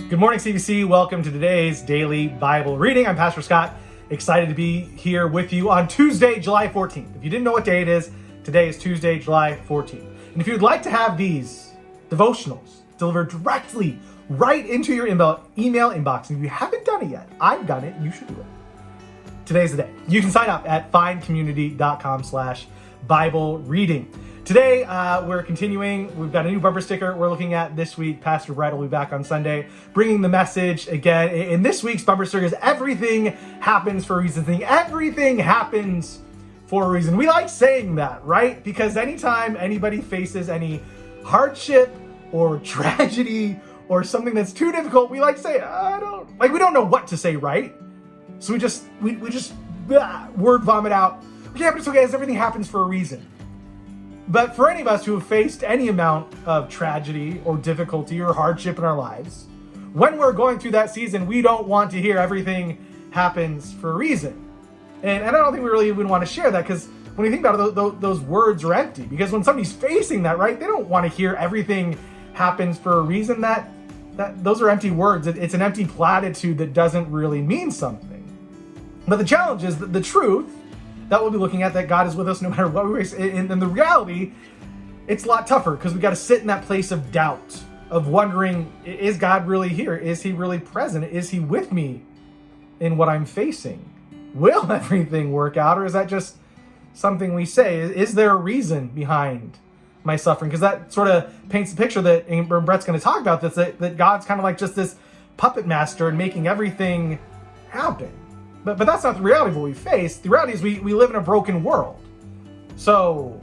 Good morning, CBC. Welcome to today's daily Bible reading. I'm Pastor Scott, excited to be here with you on Tuesday, July 14th. If you didn't know what day it is, today is Tuesday, July 14th. And if you'd like to have these devotionals delivered directly right into your email inbox, and if you haven't done it yet, I've done it, you should do it. Today's the day. You can sign up at findcommunity.com/Bible reading. Today, we're continuing. We've got a new bumper sticker we're looking at this week. Pastor Brett will be back on Sunday, bringing the message again. In this week's bumper sticker is everything happens for a reason. Everything happens for a reason. We like saying that, right? Because anytime anybody faces any hardship or tragedy or something that's too difficult, we like to say, we don't know what to say, right? So we just word vomit out. Yeah, but it's okay, everything happens for a reason. But for any of us who have faced any amount of tragedy or difficulty or hardship in our lives, when we're going through that season, we don't want to hear everything happens for a reason. And I don't think we really even want to share that, because when you think about it, those words are empty. Because when somebody's facing that, right, they don't want to hear everything happens for a reason. That those are empty words. It's an empty platitude that doesn't really mean something. But the challenge is that the truth that we'll be looking at, that God is with us no matter what we face. And the reality, it's a lot tougher, because we got to sit in that place of doubt, of wondering, is God really here? Is he really present? Is he with me in what I'm facing? Will everything work out? Or is that just something we say? Is there a reason behind my suffering? Because that sort of paints the picture that Brett's going to talk about, that God's kind of like just this puppet master and making everything happen. But that's not the reality of what we face. The reality is we live in a broken world. So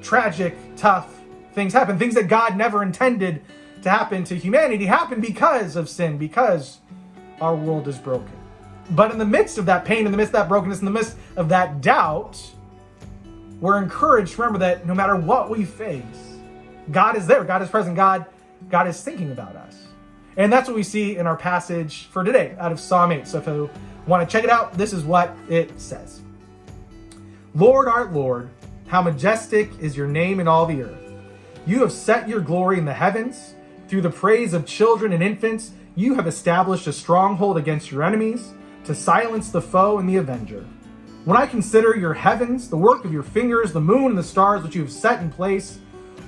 tragic, tough things happen. Things that God never intended to happen to humanity happen because of sin, because our world is broken. But in the midst of that pain, in the midst of that brokenness, in the midst of that doubt, we're encouraged to remember that no matter what we face, God is there. God is present. God is thinking about us. And that's what we see in our passage for today out of Psalm 8. So if you want to check it out, this is what it says. Lord, our Lord, how majestic is your name in all the earth. You have set your glory in the heavens. Through the praise of children and infants, you have established a stronghold against your enemies, to silence the foe and the avenger. When I consider your heavens, the work of your fingers, the moon and the stars which you have set in place,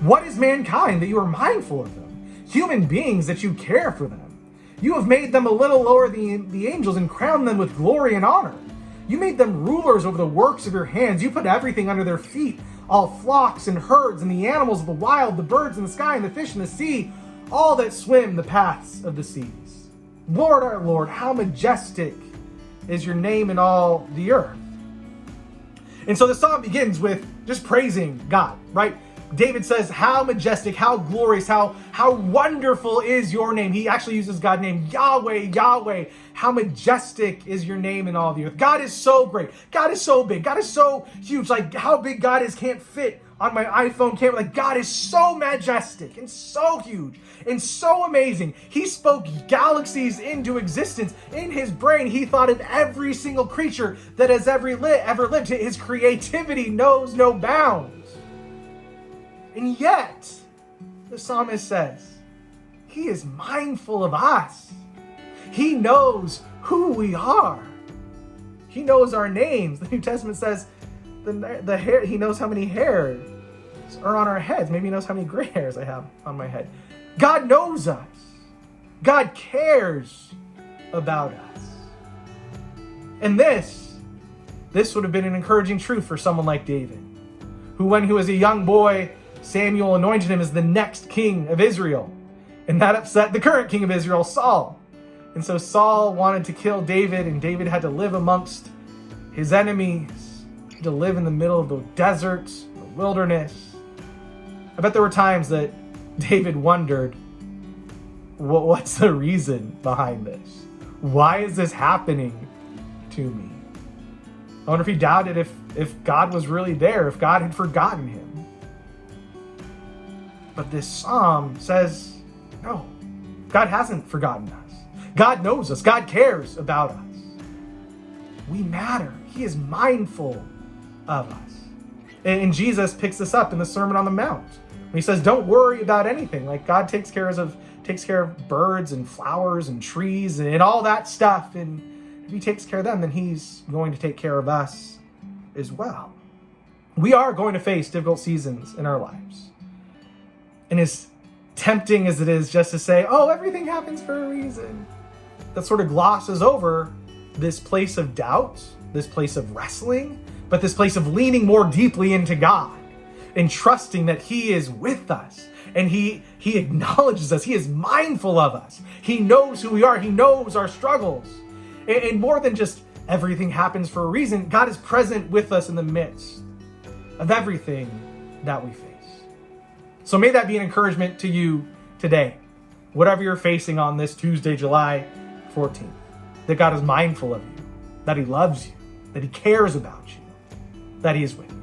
what is mankind that you are mindful of them? Human beings that you care for them. You have made them a little lower than the angels and crowned them with glory and honor. You made them rulers over the works of your hands. You put everything under their feet, all flocks and herds and the animals of the wild, the birds in the sky and the fish in the sea, all that swim the paths of the seas. Lord, our Lord, how majestic is your name in all the earth. And so the psalm begins with just praising God, right? David says, how majestic, how glorious, how wonderful is your name. He actually uses God's name, Yahweh, Yahweh. How majestic is your name in all the earth. God is so great. God is so big. God is so huge. Like how big God is can't fit on my iPhone camera. Like God is so majestic and so huge and so amazing. He spoke galaxies into existence. In his brain, he thought of every single creature that has ever lived. His creativity knows no bounds. And yet, the psalmist says, he is mindful of us. He knows who we are. He knows our names. The New Testament says the hair. He knows how many hairs are on our heads. Maybe he knows how many gray hairs I have on my head. God knows us. God cares about us. And this would have been an encouraging truth for someone like David, who when he was a young boy, Samuel anointed him as the next king of Israel. And that upset the current king of Israel, Saul. And so Saul wanted to kill David, and David had to live amongst his enemies, to live in the middle of the desert, the wilderness. I bet there were times that David wondered, what's the reason behind this? Why is this happening to me? I wonder if he doubted if God was really there, if God had forgotten him. But this psalm says, no, God hasn't forgotten us. God knows us. God cares about us. We matter. He is mindful of us. And Jesus picks this up in the Sermon on the Mount. He says, don't worry about anything. Like God takes care of takes care of birds and flowers and trees and all that stuff. And if he takes care of them, then he's going to take care of us as well. We are going to face difficult seasons in our lives. And as tempting as it is just to say, oh, everything happens for a reason, that sort of glosses over this place of doubt, this place of wrestling, but this place of leaning more deeply into God and trusting that he is with us. And he acknowledges us. He is mindful of us. He knows who we are. He knows our struggles. And more than just everything happens for a reason, God is present with us in the midst of everything that we face. So may that be an encouragement to you today, whatever you're facing on this Tuesday, July 14th, that God is mindful of you, that he loves you, that he cares about you, that he is with you.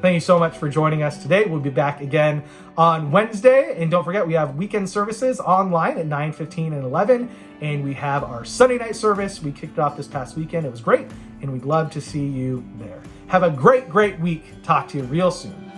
Thank you so much for joining us today. We'll be back again on Wednesday. And don't forget, we have weekend services online at 9:15 and 11. And we have our Sunday night service. We kicked it off this past weekend. It was great. And we'd love to see you there. Have a great, great week. Talk to you real soon.